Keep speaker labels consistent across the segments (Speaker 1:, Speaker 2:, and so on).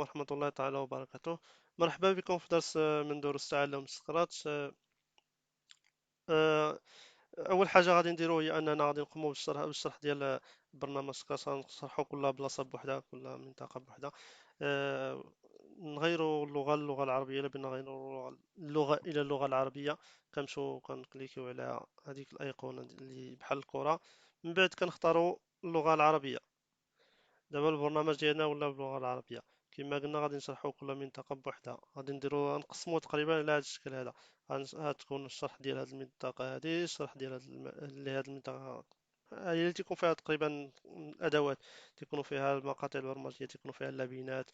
Speaker 1: ورحمة الله تعالى وبركاته. مرحبا بكم في درس من دروس تعلم سقراط. آه، أول حاجة غادي نديرو هي أننا غادي نقومو بالشرح ديال برنامج سقراط. غنشرحو كل بلاصة بوحدها، كل منطقة بوحدها. آه، نغيرو اللغة العربية. إلا بغينا نغيرو اللغة إلى اللغة العربية، كنمشيو كنكليكيو على هذيك الأيقونة اللي بحال الكرة. من بعد كنختارو اللغة العربية. دابا البرنامج ديالنا ولا باللغة العربية. كما قلنا غادي نشرحو كل منطقة بوحدها، غادي نقسمو تقريبا على هذا الشكل هذا. غتكون الشرح ديال هذه المنطقة، هذه الشرح ديال هذه المنطقة. هي اللي تيكون فيها تقريبا الأدوات، تيكونوا فيها المقاطع البرمجية، تيكونوا فيها اللبنات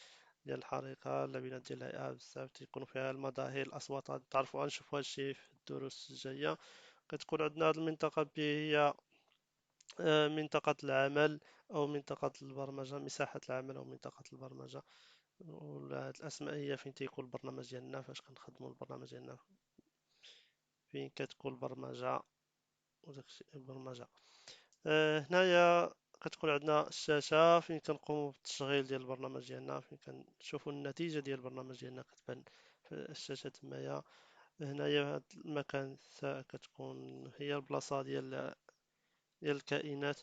Speaker 1: ديال الحركة، اللبنات ديال الهيئة بزاف، تيكونوا فيها المظاهر، الأصوات. غادي تعرفوا غنشوفوا هادشي في الدروس الجاية. كتكون عندنا هذه المنطقة هي منطقة العمل أو منطقة البرمجة، مساحة العمل أو منطقة البرمجة. ولا هاد الأسماء هي فين تيكون البرنامج ديالنا، فاش كنخدمو البرنامج ديالنا، فين كتكون البرمجة وداكشي البرمجة. هنايا كتكون عندنا الشاشة فين كنقومو بالتشغيل ديال البرنامج ديالنا، فين كنشوفو النتيجة ديال البرنامج ديالنا كتبان في الشاشة تمايا. هنايا هاد المكان كتكون هي البلاصة ديال الكائنات.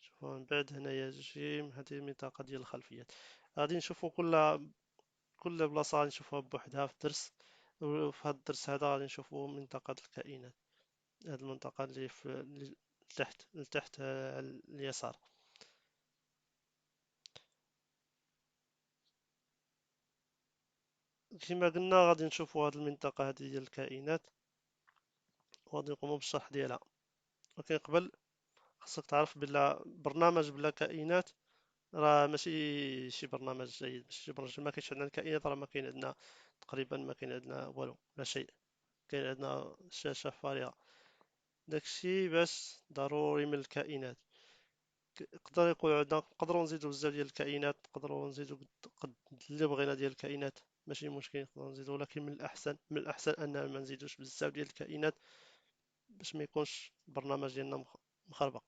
Speaker 1: شوفوا من بعد هنايا جيم، هذه المنطقة ديال الخلفيات. غادي نشوفوا كل بلاصة غادي نشوفوها بوحدها في الدرس. وفي هذا الدرس هذا غادي نشوفوا منطقة الكائنات، هذه المنطقة اللي لتحت على اليسار. كما قلنا غادي نشوفوا هذه المنطقة هذه ديال الكائنات، وغادي نقوموا بالشرح ديالها. ولكن قبل خاصك تعرف بلا برنامج بلا كائنات راه ماشي شي برنامج جيد، ماشي شي برنامج. ما كاينش عندنا الكائنات، راه ما كاين عندنا تقريبا، ما كاين عندنا والو، لا شيء. كاين عندنا شاشة فارغة. داكشي باش ضروري من الكائنات. يقدر يكون عندنا، نقدروا نزيدوا بزاف ديال الكائنات، نقدروا نزيدوا قد اللي بغينا ديال الكائنات، ماشي مشكل نقدروا نزيدوا. ولكن من الأحسن أننا ما نزيدوش بزاف ديال الكائنات باش ما يكونش البرنامج ديالنا مخربق.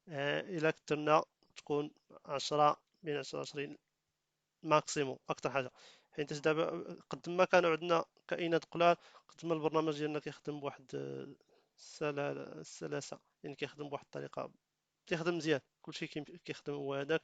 Speaker 1: إلا كترنا تكون 10 بين 10 20 ماكسيموم أكتر حاجة. حيت دابا قد ما كانوا عندنا كائنات قلال، قد ما البرنامج ديالنا كيخدم بواحد السلاسة. يعني كيخدم بواحد الطريقة، كيخدم مزيان، كلشي كيخدم هو هذاك.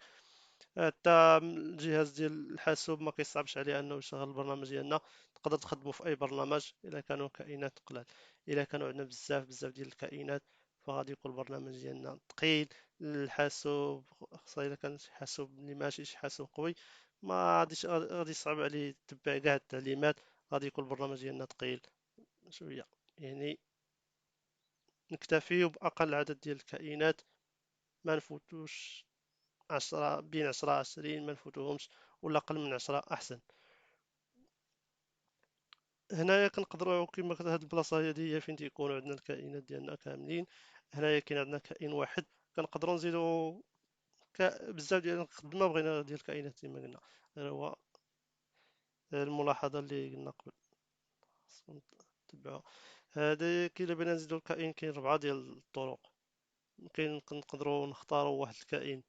Speaker 1: حتى الجهاز ديال الحاسوب ما كيصعبش عليه انه يشغل البرنامج ديالنا. تقدر تخدمه في اي برنامج الا كانوا كائنات قلال. الا كانوا عندنا بزاف ديال الكائنات، فغادي يكون البرنامج ديالنا ثقيل. الحاسوب خاصة الا كان شي حاسوب اللي ماشي شي حاسوب قوي، ما غادي يصعب عليه يتبع كاع التعليمات. غادي يكون البرنامج ديالنا ثقيل شويه. يعني نكتفي بأقل عدد ديال الكائنات، ما نفوتوش 10، بين 10 20 ما نفوتوهمش، ولا أقل من 10 أحسن. هنايا كنقدروا كما قلت هاد البلاصة هادي هي فين تيكونوا عندنا الكائنات ديالنا كاملين. هنايا كاين عندنا كائن واحد، كنقدروا نزيدوا بزاف ديال الخدمة بغينا ديال الكائنات كما قلنا. غير هو الملاحظة اللي قلنا قبل خصكم تتبعوها. هذا كي إلا بغينا نزيدو الكائن، كاين 4 ديال الطرق. كاين نقدروا نختاروا واحد الكائن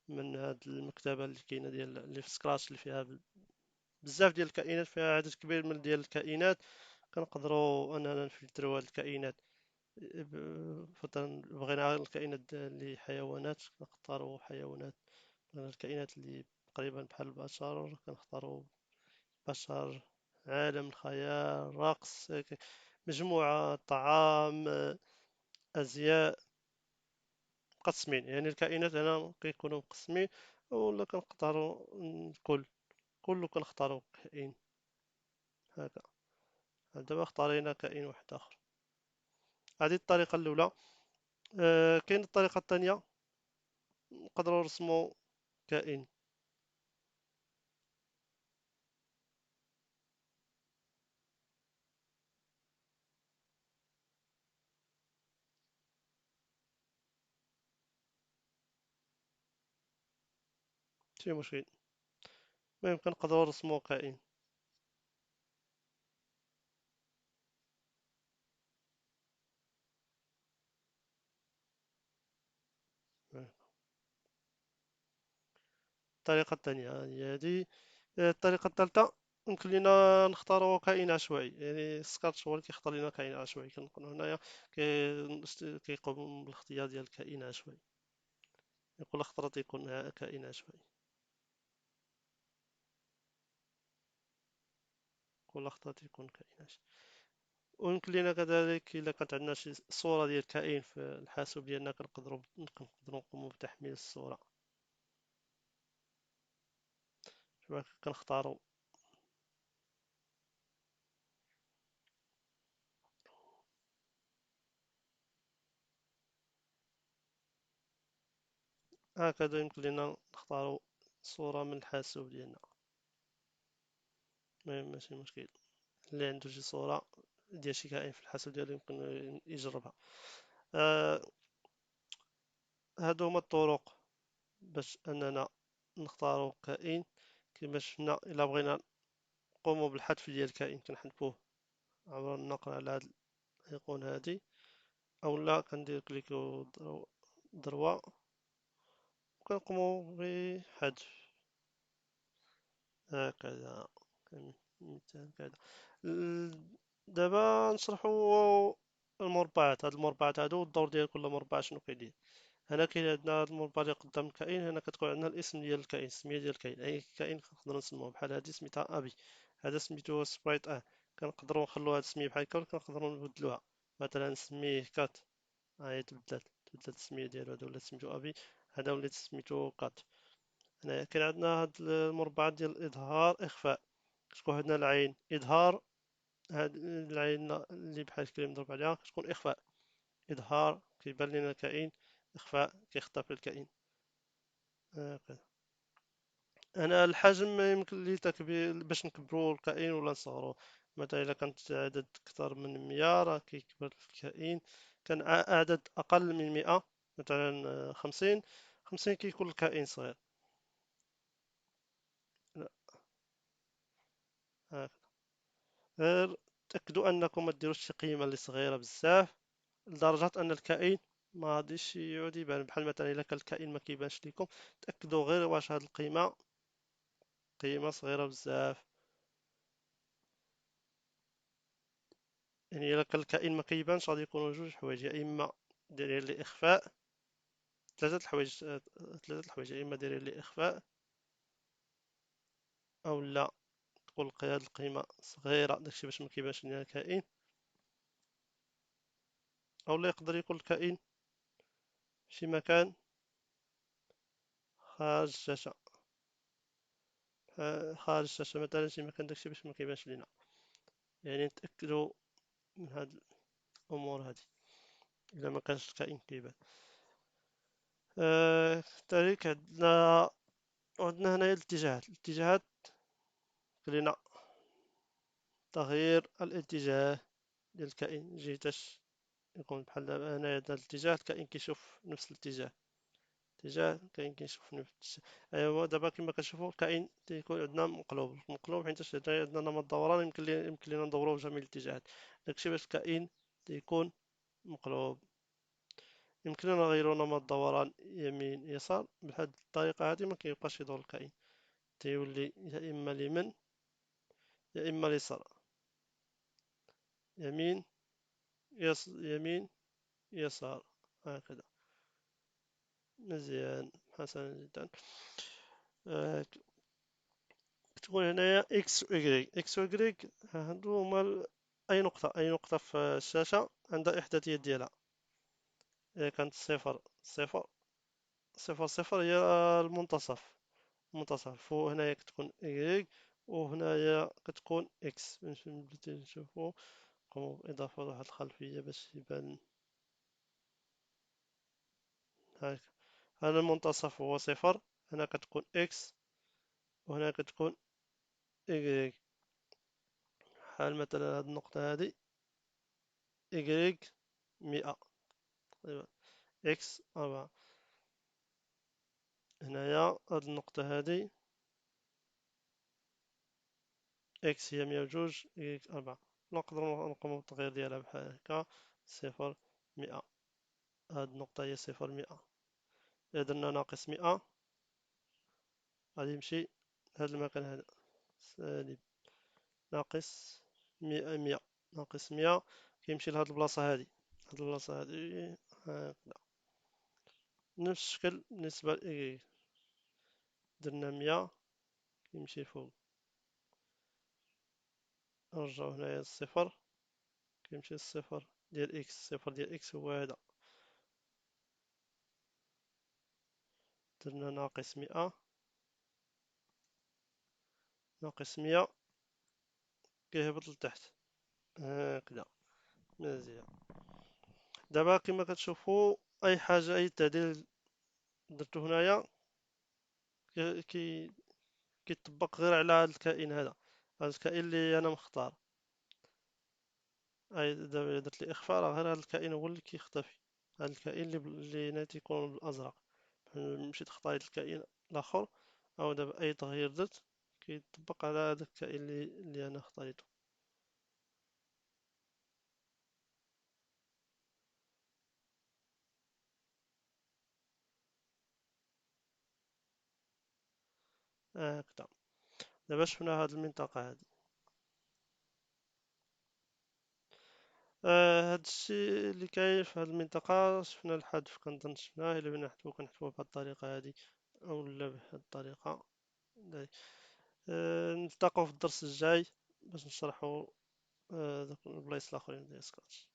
Speaker 1: من هاد المكتبة اللي كاينة ديال اللي في سكراش، اللي فيها بزاف ديال الكائنات، فيها عدد كبير من ديال الكائنات. كنقدروا اننا نفلتروا هاد الكائنات. مثلا بغينا الكائنات اللي حيوانات، كنختاروا حيوانات. بغينا الكائنات اللي تقريبا بحال البشر، كنختاروا بشر. عالم الخيال، رقص، مجموعة طعام، أزياء. مقسمين يعني الكائنات هنا كيكونوا مقسمين. ولا كنختاروا كله كنختاروا كائن هكا. دابا اختارينا كائن واحد آخر. هذه الطريقة الأولى. كاين الطريقة الثانية، نقدروا نرسموا كائن. ماشي مشكل، المهم كنقدروا نرسموا كائن. الطريقة الثانية هي هذه. الطريقة الثالثة يمكن لنا نختاروا كائن عشوائي، يعني سكاتش هو اللي كيختار لنا كائن عشوائي. كنكونوا هنايا كيقوم بالاختيار ديال الكائن العشوائي، يقول اخترت يكون كائن عشوائي، يقول اخترت يكون كائن عشوائي. ويمكن لنا كذلك إلا كانت عندنا شي صورة ديال كائن في الحاسوب ديالنا كنقدروا نقوموا بتحميل الصورة. كنختاروا هكذا، يمكن لنا نختاروا صورة من الحاسوب ديالنا. المهم ماشي مشكل، اللي عنده شي صورة ديال شي كائن في الحاسوب ديالو يمكن يجربها. آه هادو هما الطرق باش اننا نختاروا كائن. كما شفنا الا بغينا نقوموا بالحذف ديال الكائن كنحذفوه عبر النقر على هاد الايقون هادي، او لا كندير كليك دروا وكنقوموا بحذف هكذا. مثال كذا. دابا نشرحوا المربعات. هاد المربعات هادو الدور ديال كل مربع شنو كيدير. هنا كاين عندنا هاد المربع اللي قدام الكائن، هنا كتكون عندنا الاسم ديال الكائن، السميه ديال الكائن. اي كائن كنقدروا نسموه بحال هادي سميتها ابي، هذا سميتو سبرايت كنقدروا نخلوا هاد السميه بحال هكا، ولا كنقدروا نبدلوها. مثلا نسميه كات، ها هي تبدلت السميه ديالو، هذا ولا سميتو ابي، هذا وليت سميتو كات. هنايا كاين عندنا هاد المربعات ديال الاظهار اخفاء. كتكون عندنا العين اظهار، هاد العين اللي بحال هكا اللي مضروب عليها كتكون اخفاء. اظهار كيبان لنا الكائن، اخفاء كيختفي الكائن. هكذا. انا الحجم يمكن لي تكبير باش نكبروا الكائن ولا نصغروا. مثلا اذا كانت عدد اكثر من 100 راه كيكبر الكائن. كان عدد اقل من 100 مثلا 50، 50 كيكون الكائن صغير. لا، هكذا. غير تأكدوا أنكم ما ديروش شي قيمة اللي صغيرة بزاف لدرجة أن الكائن ما غاديش يعود يبان. بحال مثلا إلا كان الكائن ما كيبانش لكم، تأكدوا غير واش هاد القيمة قيمة صغيرة بزاف. يعني إلا كان الكائن ما كيبانش غادي يكونوا جوج حوايج، يا إما دايرين ليه إخفاء. ثلاثة الحوايج يا إما دايرين ليه إخفاء، أو لا تكون هاد القيمة صغيرة داكشي باش ما كيبانش لنا الكائن، أو لا يقدر يكون الكائن في مكان خارج الشاشة. خارج الشاشة مثلا شي مكان داكشي باش ما كيبانش لينا. يعني نتأكدوا من هاد الأمور هادي إلا ما كانش الكائن كيبان. كذلك عندنا هنايا الاتجاهات خلينا تغيير الاتجاه ديال الكائن جيتاش يكون بحال دابا هنايا هذا الاتجاه الكائن كيشوف نفس الاتجاه، الكائن كيشوف نفس الاتجاه. ايوا دابا كما كتشوفوا الكائن تيكون عندنا مقلوب حيت هنايا عندنا نمط دوران يمكن لينا ندوروه بجميع الاتجاهات. داكشي باش الكائن تيكون مقلوب. يمكننا نغيرو نمط دوران يمين يسار بهاد الطريقة هادي، ما كيبقاش يدور الكائن، تيولي يا إما اليمين يا إما اليسار. يمين يمين يسار هكذا. مزيان، حسنا جدا. كتكون هنايا اكس و إكغيك. اكس و إكغيك هادو هما أي نقطة في الشاشة عندها إحداثيات ديالها. إذا كانت صفر صفر صفر صفر هي المنتصف وهنايا كتكون إكغيك، وهنايا كتكون إكس. باش نشوفو نقومو بإضافة واحد الخلفية باش يبان هاك. هنا المنتصف هو صفر، هنا كتكون إكس، وهنا كتكون إكغيك. بحال مثلا هاد النقطة هادي إكغيك 100 تقريبا، إكس 4. هنايا هاد النقطة هادي إكس هي 102، إكس 4. نقدرو نقومو بالتغيير ديالها بحال هكا، 0 100. هاد النقطة هي 0 100. إلا درنا ناقص 100 غادي يمشي لهاد المكان هذا. سالب ناقص مية ناقص مية كيمشي لهاد البلاصة هادي، هاد البلاصة هادي هكذا. نفس الشكل بالنسبة ل درنا مية كيمشي فوق، نرجعو هنايا للصفر، كيمشي للصفر ديال إكس، الصفر ديال إكس هو هذا. درنا ناقص مئة ناقص مية كيهبط لتحت هكذا. مزيان. دابا كما كتشوفوا أي حاجة، أي تعديل درتو هنايا كي كيطبق غير على هذا الكائن هذا، هذا الكائن اللي أنا مختار. أي دابا درت لي إخفاء، راه غير هذا الكائن هو اللي كيختفي، هذا الكائن اللي ناتي يكون بالأزرق. مشيت اختاريت الكائن الآخر، أو دابا أي تغيير درت كيطبق على هذا الكائن اللي أنا اختاريته. هكذا. دابا شفنا هاد المنطقة هادي. هاد الشيء اللي كاين في هاد المنطقة، شفنا الحذف كنظن شفناه، إلا بغينا نحذفو كنحذفوه بهاد الطريقة هادي أو لا بهاد الطريقة. نلتقوا في الدرس الجاي باش نشرحوا دوك البلايص الآخرين ديال سكراتش.